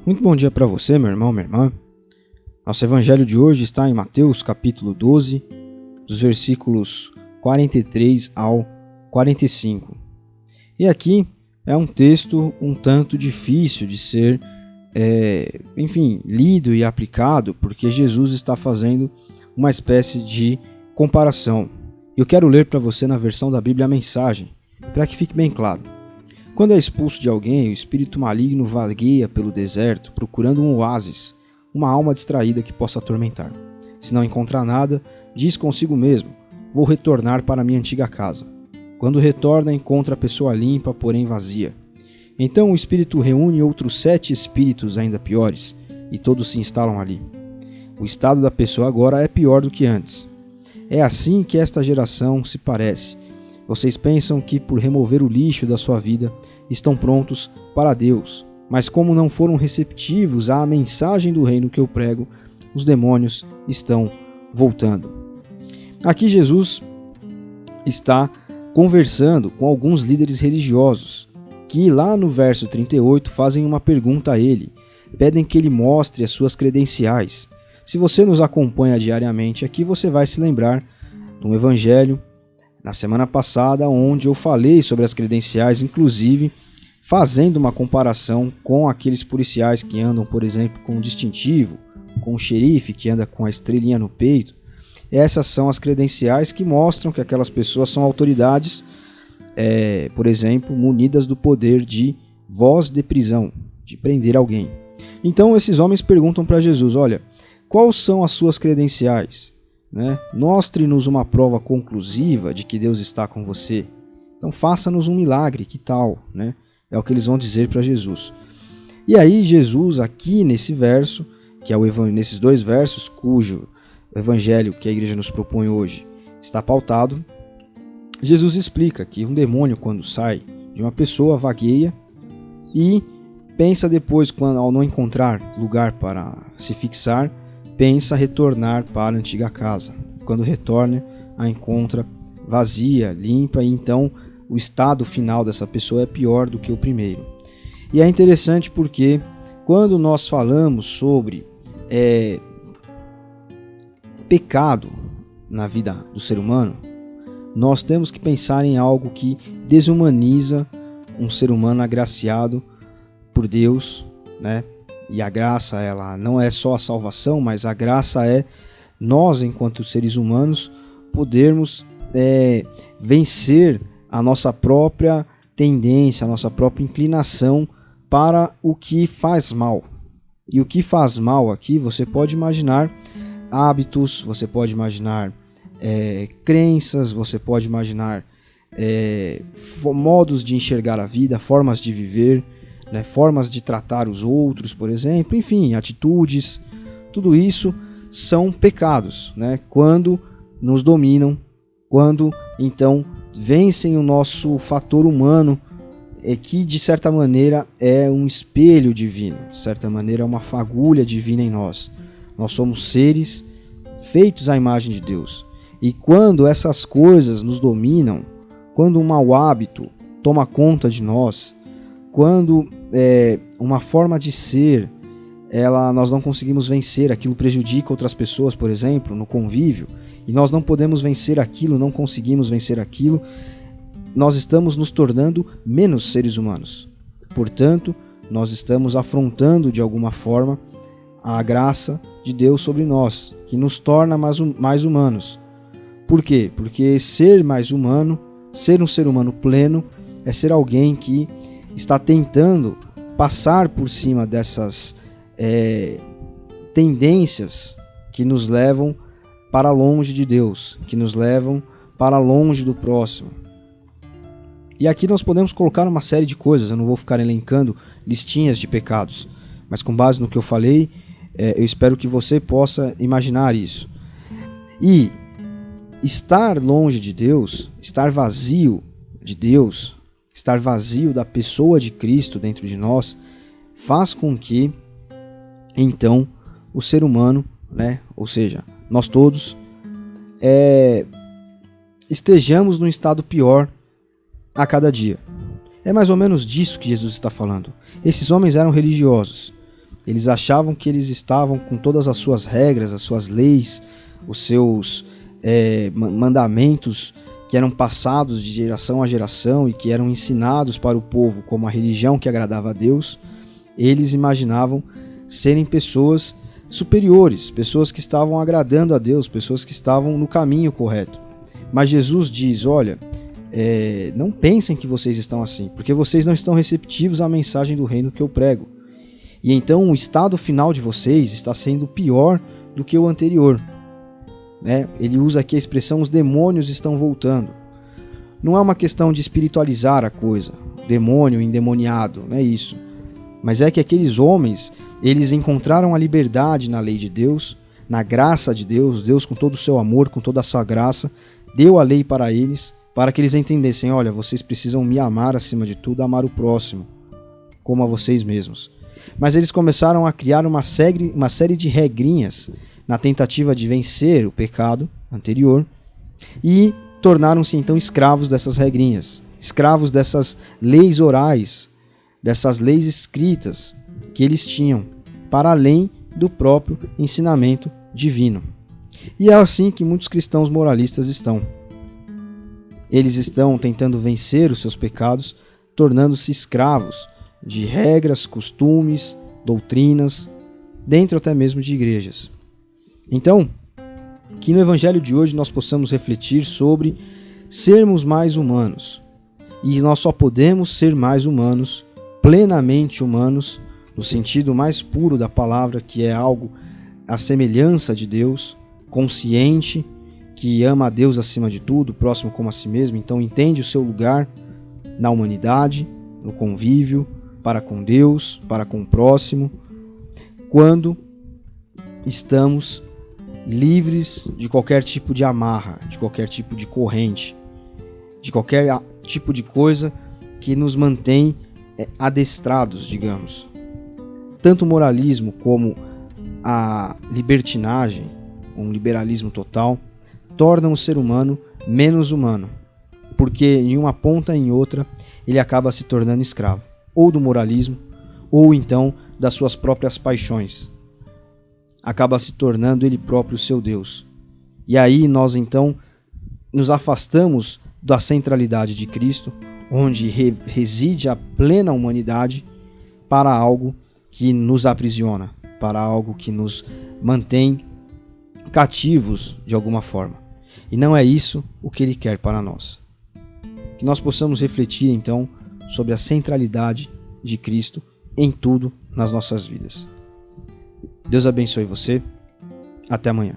Muito bom dia para você, meu irmão, minha irmã. Nosso evangelho de hoje está em Mateus capítulo 12, dos versículos 43 ao 45. E aqui é um texto um tanto difícil de ser, lido e aplicado, porque Jesus está fazendo uma espécie de comparação. Eu quero ler para você na versão da Bíblia a mensagem, para que fique bem claro. Quando é expulso de alguém, o espírito maligno vagueia pelo deserto, procurando um oásis, uma alma distraída que possa atormentar. Se não encontrar nada, diz consigo mesmo: vou retornar para minha antiga casa. Quando retorna, encontra a pessoa limpa, porém vazia. Então o espírito reúne outros 7 espíritos ainda piores, e todos se instalam ali. O estado da pessoa agora é pior do que antes. É assim que esta geração se parece. Vocês pensam que, por remover o lixo da sua vida, estão prontos para Deus. Mas como não foram receptivos à mensagem do reino que eu prego, os demônios estão voltando. Aqui Jesus está conversando com alguns líderes religiosos, que lá no verso 38 fazem uma pergunta a ele, pedem que ele mostre as suas credenciais. Se você nos acompanha diariamente aqui, você vai se lembrar de um evangelho na semana passada, onde eu falei sobre as credenciais, inclusive fazendo uma comparação com aqueles policiais que andam, por exemplo, com um distintivo, com o xerife que anda com a estrelinha no peito. Essas são as credenciais que mostram que aquelas pessoas são autoridades, por exemplo, munidas do poder de voz de prisão, de prender alguém. Então esses homens perguntam para Jesus: olha, quais são as suas credenciais? Mostre-nos uma prova conclusiva de que Deus está com você. Então faça-nos um milagre, que tal? É o que eles vão dizer para Jesus. E aí Jesus, aqui nesse verso, que é nesses 2 versos, cujo evangelho que a igreja nos propõe hoje está pautado, Jesus explica que um demônio, quando sai de uma pessoa, vagueia e pensa depois, ao não encontrar lugar para se fixar, pensa retornar para a antiga casa. Quando retorna, a encontra vazia, limpa, e então o estado final dessa pessoa é pior do que o primeiro. E é interessante porque quando nós falamos sobre pecado na vida do ser humano, nós temos que pensar em algo que desumaniza um ser humano agraciado por Deus, E a graça, ela não é só a salvação, mas a graça é nós, enquanto seres humanos, podermos vencer a nossa própria tendência, a nossa própria inclinação para o que faz mal. E o que faz mal aqui, você pode imaginar hábitos, você pode imaginar crenças, você pode imaginar modos de enxergar a vida, formas de viver, formas de tratar os outros, por exemplo, enfim, atitudes. Tudo isso são pecados, quando nos dominam, quando então vencem o nosso fator humano, que de certa maneira é um espelho divino, de certa maneira é uma fagulha divina em nós. Nós somos seres feitos à imagem de Deus. E quando essas coisas nos dominam, quando um mau hábito toma conta de nós, quando uma forma de ser, nós não conseguimos vencer, aquilo prejudica outras pessoas, por exemplo, no convívio, e nós não podemos vencer aquilo, não conseguimos vencer aquilo, nós estamos nos tornando menos seres humanos. Portanto, nós estamos afrontando de alguma forma a graça de Deus sobre nós, que nos torna mais humanos. Por quê? Porque ser mais humano, ser um ser humano pleno, é ser alguém que está tentando passar por cima dessas tendências que nos levam para longe de Deus, que nos levam para longe do próximo. E aqui nós podemos colocar uma série de coisas, eu não vou ficar elencando listinhas de pecados, mas com base no que eu falei, eu espero que você possa imaginar isso. E estar longe de Deus, estar vazio de Deus, estar vazio da pessoa de Cristo dentro de nós, faz com que, então, o ser humano, ou seja, nós todos, estejamos num estado pior a cada dia. É mais ou menos disso que Jesus está falando. Esses homens eram religiosos. Eles achavam que eles estavam com todas as suas regras, as suas leis, os seus mandamentos que eram passados de geração a geração e que eram ensinados para o povo como a religião que agradava a Deus. Eles imaginavam serem pessoas superiores, pessoas que estavam agradando a Deus, pessoas que estavam no caminho correto. Mas Jesus diz, olha, não pensem que vocês estão assim, porque vocês não estão receptivos à mensagem do reino que eu prego. E então o estado final de vocês está sendo pior do que o anterior. Ele usa aqui a expressão, os demônios estão voltando. Não é uma questão de espiritualizar a coisa, demônio, endemoniado, não é isso. Mas é que aqueles homens, eles encontraram a liberdade na lei de Deus, na graça de Deus, Deus com todo o seu amor, com toda a sua graça, deu a lei para eles, para que eles entendessem, olha, vocês precisam me amar acima de tudo, amar o próximo, como a vocês mesmos. Mas eles começaram a criar uma série de regrinhas na tentativa de vencer o pecado anterior e tornaram-se então escravos dessas regrinhas, escravos dessas leis orais, dessas leis escritas que eles tinham, para além do próprio ensinamento divino. E é assim que muitos cristãos moralistas estão. Eles estão tentando vencer os seus pecados, tornando-se escravos de regras, costumes, doutrinas, dentro até mesmo de igrejas. Então, que no Evangelho de hoje nós possamos refletir sobre sermos mais humanos. E nós só podemos ser mais humanos, plenamente humanos, no sentido mais puro da palavra, que é algo à semelhança de Deus, consciente, que ama a Deus acima de tudo, próximo como a si mesmo, então entende o seu lugar na humanidade, no convívio, para com Deus, para com o próximo, quando estamos livres de qualquer tipo de amarra, de qualquer tipo de corrente, de qualquer tipo de coisa que nos mantém adestrados, digamos. Tanto o moralismo como a libertinagem, um liberalismo total, tornam o ser humano menos humano, porque em uma ponta e em outra ele acaba se tornando escravo, ou do moralismo, ou então das suas próprias paixões. Acaba se tornando ele próprio seu Deus. E aí nós então nos afastamos da centralidade de Cristo, onde reside a plena humanidade, para algo que nos aprisiona, para algo que nos mantém cativos de alguma forma. E não é isso o que Ele quer para nós. Que nós possamos refletir então sobre a centralidade de Cristo em tudo nas nossas vidas. Deus abençoe você. Até amanhã.